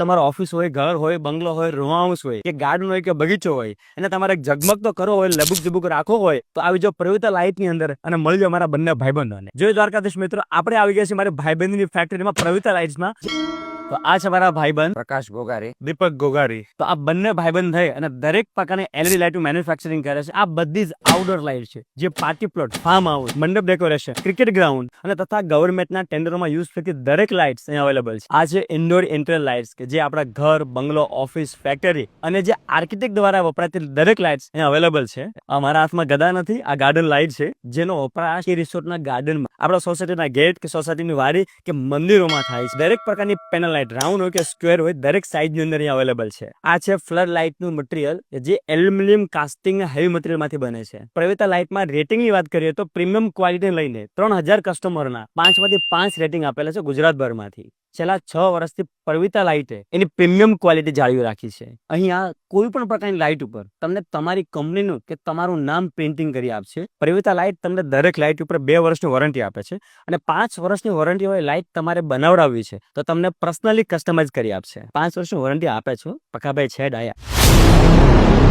તમારો ઓફિસ હોય, ઘર હોય, બંગલો હોય, રો હાઉસ હોય કે ગાર્ડન હોય કે બગીચો હોય અને તમારે ઝગમગ તો કરવો હોય, લબુક ઝબુક રાખવો હોય તો આવી જાઓ પ્રવિતા લાઇટ ની અંદર અને મળી જાઓ મારા બંને ભાઈબંધોને. જોઈ દ્વારકાધીશ મિત્રો, આપણે આવી ગયા છીએ મારી ભાઈબંધની ફેક્ટરીમાં પ્રવિતા લાઇટ્સમાં. તો આ છે મારા ભાઈબંધ પ્રકાશ ગોગારી, દીપક ગોગારી. તો આ બંને ભાઈબંધ થઈ અને દરેક પ્રકારની એલઈડી લાઇટ મેન્યુફેક્ચરિંગ કરે છે. આ બધી જ આઉટડોર લાઇટ છે, જે પાર્ટી પ્લોટ, ફાર્મ હાઉસ, મંડપ ડેકોરેશન, ક્રિકેટ ગ્રાઉન્ડ અને તથા ગવર્મેન્ટના ટેન્ડરોમાં યુઝ થતી દરેક લાઇટ્સ અહીં અવેલેબલ છે. આ છે ઇન્ડોર ઇન્ટિરિયર લાઇટ્સ કે જે આપણા ઘર, બંગલો, ઓફિસ, ફેક્ટરી અને જે આર્કિટેક્ટ દ્વારા વપરાતી દરેક લાઇટ્સ અહીં અવેલેબલ છે. અમારા હાથમાં ગદા નથી, આ ગાર્ડન લાઇટ છે જેનો વપરાશ રિસોર્ટના ગાર્ડનમાં, આપણા સોસાયટીના ગેટ કે સોસાયટીની વાડી કે મંદિરોમાં થાય છે. દરેક પ્રકારની પેનલ લાઇટ, રાઉન્ડ હોય કે સ્ક્વેર હોય, દરેક સાઇઝની અંદર અહીં અવેલેબલ છે. આ છે ફ્લડ લાઇટનું મટીરિયલ જે એલ્યુમિનિયમ કાસ્ટિંગ હેવી મટીરિયલમાંથી બને છે. પ્રવિતા લાઇટમાં રેટિંગની વાત કરીએ તો પ્રીમિયમ ક્વોલિટી લઈને 3000 કસ્ટમરના 5માંથી 5 રેટિંગ આપેલા છે ગુજરાતભરમાંથી. છેલ્લા 6 વર્ષથી પ્રવિતા લાઇટે એની પ્રીમિયમ ક્વોલિટી જાળવી રાખી છે. અહીંયા કોઈ પણ પ્રકારની લાઇટ ઉપર તમને તમારી કંપનીનું કે તમારું નામ પ્રિન્ટિંગ કરી આપશે. પ્રવિતા લાઇટ તમને દરેક લાઇટ ઉપર 2 વર્ષની વોરંટી આપે છે અને 5 વર્ષની વોરંટી હોય લાઇટ તમારે બનાવડાવવી છે તો તમને પર્સનલી કસ્ટમાઇઝ કરી આપશે. 5 વર્ષની વોરંટી આપે છો. પકાભાઈ છે ડાયા.